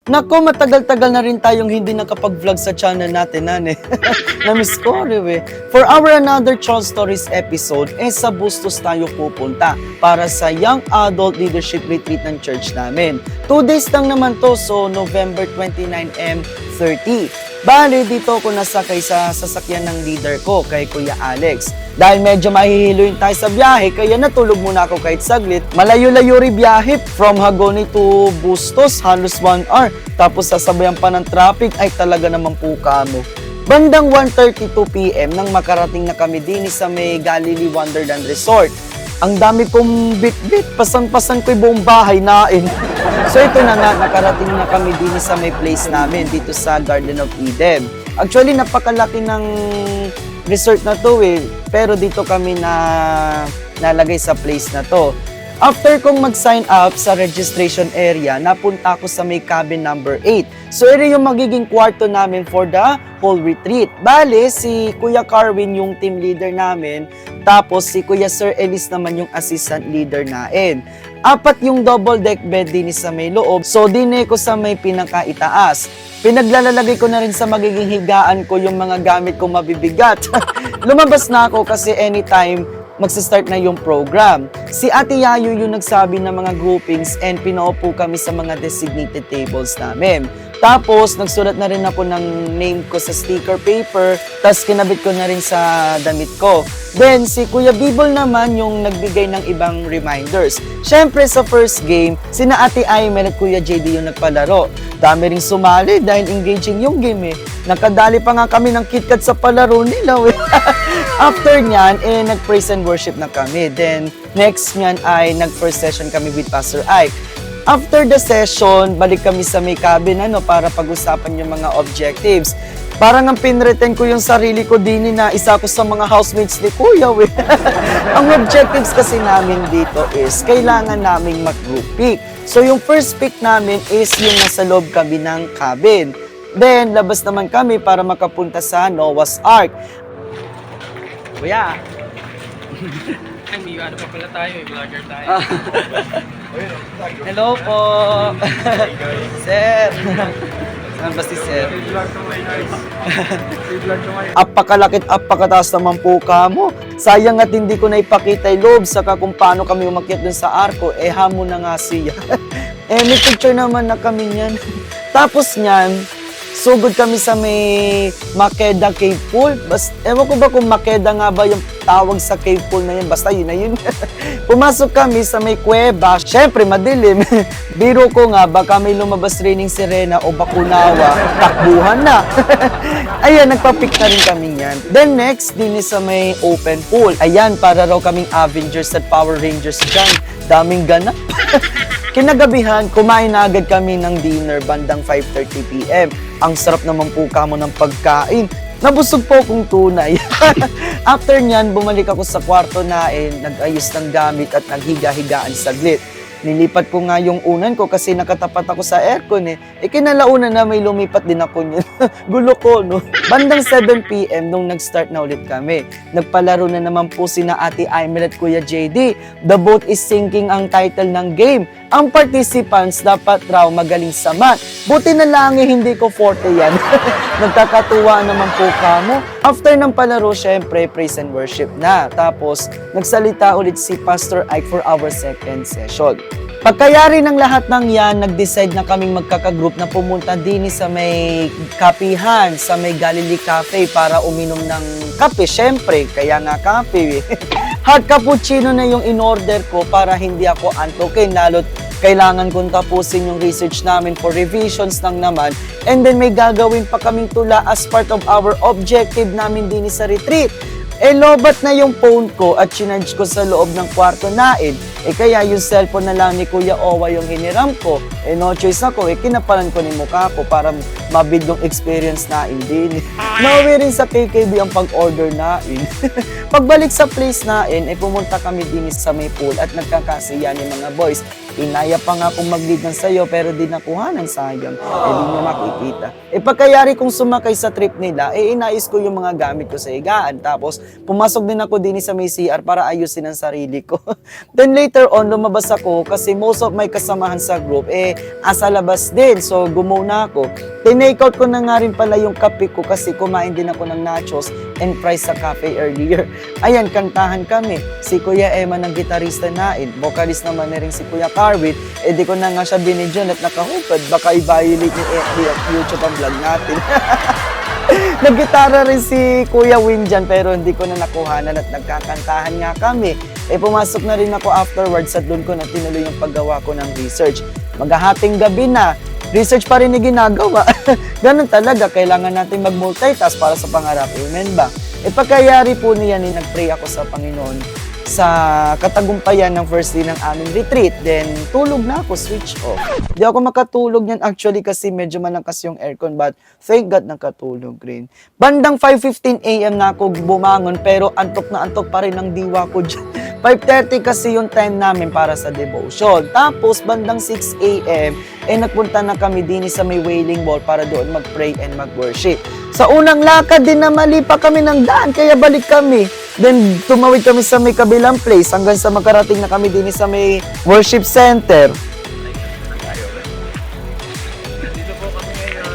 Nako, matagal-tagal na rin tayong hindi nakapag-vlog sa channel natin, nane. Na-miss ko, eh. For our another Child Stories episode, sa Bustos tayo pupunta para sa Young Adult Leadership Retreat ng church namin. 2 days lang naman to, so November 29 and 30. Bale, dito ako nasakay sa sasakyan ng leader ko, kay Kuya Alex. Dahil medyo mahihiluin tayo sa biyahe, kaya natulog muna ako kahit saglit. Malayo-layo rin biyahe from Hagonoy to Bustos, halos 1 hour. Tapos sasabayan pa ng traffic, ay talaga naman po kamo. Bandang 1:32 PM nang makarating na kami din sa may Galilee Wonderland Resort. Ang dami kong bit-bit, pasan-pasan ko yung buong bahay nain. So ito na nga, nakarating na kami din sa may place namin dito sa Garden of Eden. Actually, napakalaki ng resort na to pero dito kami nalagay sa place na to. After kong mag-sign up sa registration area, napunta ako sa may cabin number 8. So ito yung magiging kwarto namin for the whole retreat. Bale, si Kuya Carwin yung team leader namin, tapos si Kuya Sir Ellis naman yung assistant leader nain. 4 yung double deck bed din sa may loob, so dine ko sa may pinakaitaas. Pinaglalalagay ko na rin sa magiging higaan ko yung mga gamit kong mabibigat. Lumabas na ako kasi anytime magsa-start na yung program. Si Ate Yayo yung nagsabi ng mga groupings and pinaupo kami sa mga designated tables namin. Tapos, nagsulat na rin ako ng name ko sa sticker paper, tapos kinabit ko na rin sa damit ko. Then, si Kuya Bibol naman yung nagbigay ng ibang reminders. Siyempre, sa first game, sina Ate Aimel at Kuya JD yung nagpalaro. Dami ring sumali dahil engaging yung game Nakadali pa nga kami ng KitKat sa palaro nila After nyan, nag-praise and worship na kami. Then, next nyan ay nag-first session kami with Pastor Ike. After the session, balik kami sa may cabin para pag-usapan yung mga objectives. Parang ang pinreten ko yung sarili ko din na isa ko sa mga housemates ni Kuya. Ang objectives kasi namin dito is kailangan naming mag-group pick. So yung first pick namin is yung nasa loob kami ng cabin. Then, labas naman kami para makapunta sa Noah's Ark. Kuya. Ano pa pala tayo, vlogger tayo. Hello po. Sir. Saan ba si Sir? Apakalakit, apakataas naman po kamo. Sayang at hindi ko na ipakita yung loob saka kung paano kami umakyat dun sa arko. Hamon na nga siya. May picture naman na kami niyan. Tapos niyan, sugod kami sa may Makeda Cave Pool. Ewan ko ba kung Makeda nga ba yung tawag sa cave pool na yun. Basta yun na yun. Pumasok kami sa may kuweba. Syempre, madilim. Biro ko nga, baka may lumabas rin ng sirena o bakunawa. Takbuhan na. Ayan, nagpa-pick na rin kami yan. Then next, din sa may open pool. Ayan, para raw kaming Avengers at Power Rangers dyan. Daming ganap. Kinagabihan, kumain na agad kami ng dinner bandang 5:30 PM. Ang sarap naman po kamo ng pagkain. Nabusog po akong tunay. After nyan, bumalik ako sa kwarto nag-ayos ng gamit at naghiga-higaan saglit. Nilipat ko nga yung unan ko kasi nakatapat ako sa aircon kinalaunan na may lumipat din ako niyan. Gulo ko, no? Bandang 7 PM nung nag-start na ulit kami. Nagpalaro na naman po sina Ate Aimel at Kuya JD. The Boat is Sinking ang title ng game. Ang participants dapat raw magaling sa math. Buti na lang hindi ko forte yan. Nagkakatuwa naman po kamo. After ng palaro, syempre, praise and worship na. Tapos, nagsalita ulit si Pastor Ike for our second session. Pagkayari ng lahat ng yan, nag-decide na kaming magkakagroup na pumunta din sa may kapihan, sa may Galilee Cafe para uminom ng kape. Syempre, kaya nga kape. Hot cappuccino na yung in-order ko para hindi ako antokin, lalo't kailangan kong tapusin yung research namin for revisions lang naman. And then may gagawin pa kaming tula as part of our objective namin din sa retreat. Lobat na yung phone ko at chinarge ko sa loob ng kwarto nain. Kaya yung cellphone na lang ni Kuya Owa yung hiniram ko. No choice ako, kinapalan ko ni mukha ko para mabid yung experience nain din. Nauwi rin sa KKB ang pag-order nain. Pagbalik sa place nain, pumunta kami din sa may pool at nagkakasiya ni mga boys. Inaya pa nga akong mag-lead ng sayo pero di nakuhanan, sayang. Di nyo makikita. Pagkayari kong sumakay sa trip nila, inayos ko yung mga gamit ko sa higaan. Tapos, pumasok din ako din sa may CR para ayusin ang sarili ko. Then later later on, lumabas ako kasi most of my kasamahan sa group, asa labas din. So, gumuna ako. Tinake out ko na nga rin pala yung kape ko kasi kumain din ako ng nachos and fries sa cafe earlier. Ayan, kantahan kami. Si Kuya Emma ng gitarista nain. Vocalist naman na rin si Kuya Carwit. Di ko na nga siya binidyon at nakahupad. Baka i-violate yung YouTube ang vlog natin. Naggitara rin si Kuya Win dyan pero hindi ko na nakuhanan at nagkakantahan nga kami. Pumasok na rin ako afterwards at doon ko na tinuloy yung paggawa ko ng research. Maghahating gabi na, research pa rin yung ginagawa. Ganun talaga, kailangan natin mag-multitask para sa pangarap. Amen ba? Pagkayari po niyan, nag-pray ako sa Panginoon sa katagumpayan ng first day ng aming retreat. Then, tulog na ako, switch off. Di ako makatulog niyan actually kasi medyo malakas yung aircon, but thank God nakatulog rin. Bandang 5:15 AM na ako bumangon pero antok na antok pa rin ang diwa ko dyan. 5:30 kasi yung time namin para sa devotion. Tapos, bandang 6 AM, nagpunta na kami din sa may Wailing Wall para doon mag-pray and mag-worship. Sa unang lakad din na mali pa kami ng daan, kaya balik kami. Then, tumawid kami sa may kabilang place hanggang sa makarating na kami din sa may worship center. Dito po kami ngayon.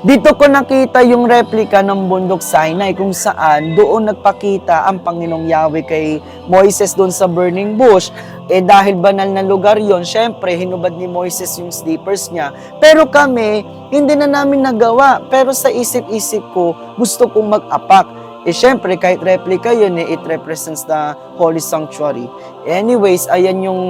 Dito ko nakita yung replika ng bundok Sinai kung saan doon nagpakita ang Panginoong Yahweh kay Moises doon sa burning bush. Dahil banal na lugar yon, syempre hinubad ni Moises yung slippers niya. Pero kami, hindi na namin nagawa. Pero sa isip-isip ko, gusto kong mag-apak. Syempre, kahit replika yun, it represents the Holy Sanctuary. Anyways, ayan yung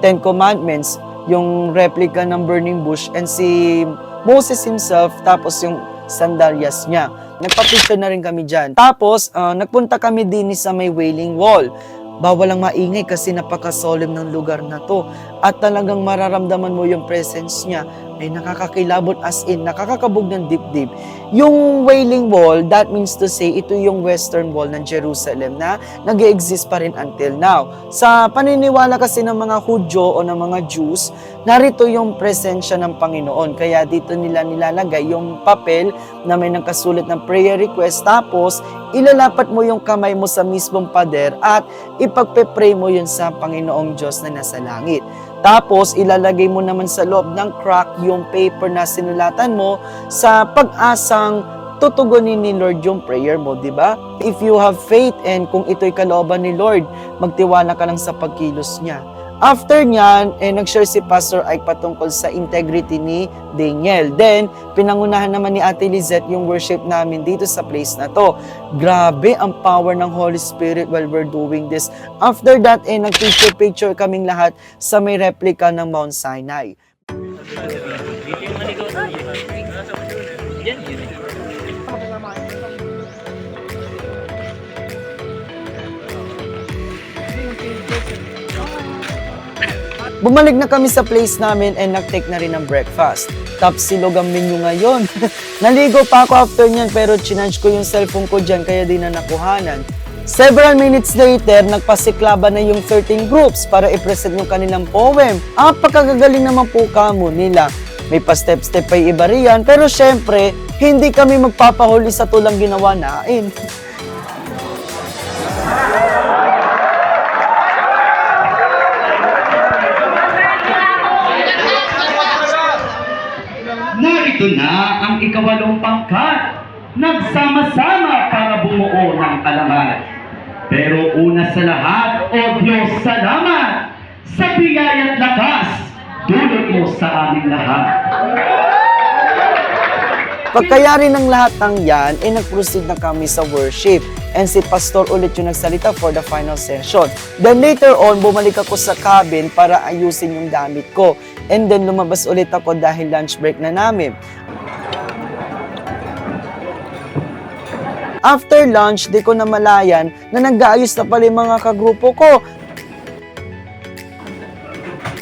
Ten Commandments, yung replika ng burning bush, and si Moses himself, tapos yung sandalyas niya. Nagpa-picture na rin kami dyan. Tapos, nagpunta kami din sa may Wailing Wall. Bawal ang maingay kasi napaka-solemn ng lugar na to. At talagang mararamdaman mo yung presence niya. Ay nakakakilabot as in, nakakakabog ng dibdib. Yung Wailing Wall, that means to say, ito yung western wall ng Jerusalem na nag-exist pa rin until now. Sa paniniwala kasi ng mga Hudyo o ng mga Jews, narito yung presensya ng Panginoon. Kaya dito nila nilalagay yung papel na may nakasulat ng prayer request. Tapos, ilalapat mo yung kamay mo sa mismong pader at ipagpe-pray mo yun sa Panginoong Diyos na nasa langit. Tapos, ilalagay mo naman sa loob ng crack yung paper na sinulatan mo sa pag-asang tutugunin ni Lord yung prayer mo, di ba? If you have faith and kung ito'y kalooban ni Lord, magtiwala ka lang sa pagkilos niya. After nyan, nag-share si Pastor Ike patungkol sa integrity ni Daniel. Then, pinangunahan naman ni Ate Lizette yung worship namin dito sa place na to. Grabe ang power ng Holy Spirit while we're doing this. After that, nag-picture kaming lahat sa may replica ng Mount Sinai. Dito yung maligaw tayo. Yan yun. Bumalik na kami sa place namin and nag-take na rin ng breakfast. Top silog ang menu ngayon. Naligo pa ako after nyan pero chinange ko yung cellphone ko dyan kaya di na nakuhanan. Several minutes later, nagpasiklaba na yung 13 groups para i-present yung kanilang poem. Pagkagagaling naman po kamo nila. May pa-step-step pa iba riyan pero syempre, hindi kami magpapahuli sa tulang ginawa nain. Narito na ang ikawalong pangkat, nagsama-sama para bumuo ng kalangan. Pero una sa lahat, O Diyos, salamat sa biyaya at lakas, dulot mo sa aming lahat. Pagkayari ng lahat ng yan, nag-proceed na kami sa worship. And si Pastor ulit yung nagsalita for the final session. Then later on, bumalik ako sa cabin para ayusin yung damit ko. And then lumabas ulit ako dahil lunch break na namin. After lunch, di ko namalayan na nag-aayos na pala yung mga kagrupo ko.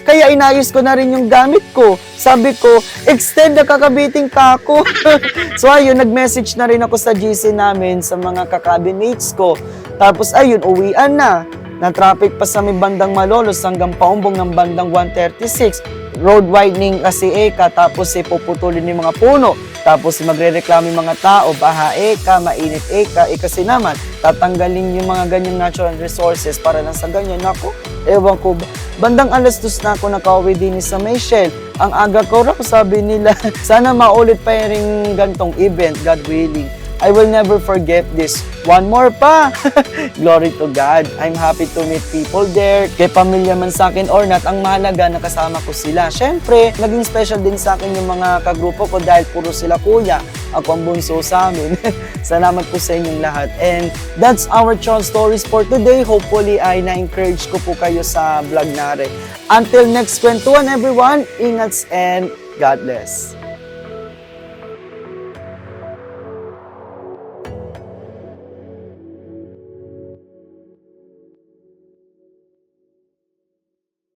Kaya inayos ko na rin yung gamit ko. Sabi ko, extend na kakabiting pa ako. So ayun, nag-message na rin ako sa GC namin sa mga kakabinmates ko. Tapos ayun, uwian na. Na-traffic pa sa may bandang Malolos hanggang paumbong ng bandang 136. road widening kasi Eka, tapos puputulin yung mga puno, tapos magre-reklamo yung mga tao, baha Eka, mainit Eka, kasi naman, tatanggalin yung mga ganyang natural resources para lang sa ganyan. Ako, ewan ko, bandang alas 2 na ako nakauwi din sa Michelle. Ang aga ko raw, sabi nila, sana maulit pa yung gantong event, God willing. I will never forget this. One more pa! Glory to God. I'm happy to meet people there. Kay pamilya man sa akin or not, ang mahalaga nakasama ko sila. Siyempre, naging special din sa akin yung mga kagrupo ko dahil puro sila kuya. Ako ang bunso sa amin. Salamat po sa inyong lahat. And that's our Chon Stories for today. Hopefully ay na-encourage ko po kayo sa vlog natin. Until next kwentuhan everyone, ingats and God bless.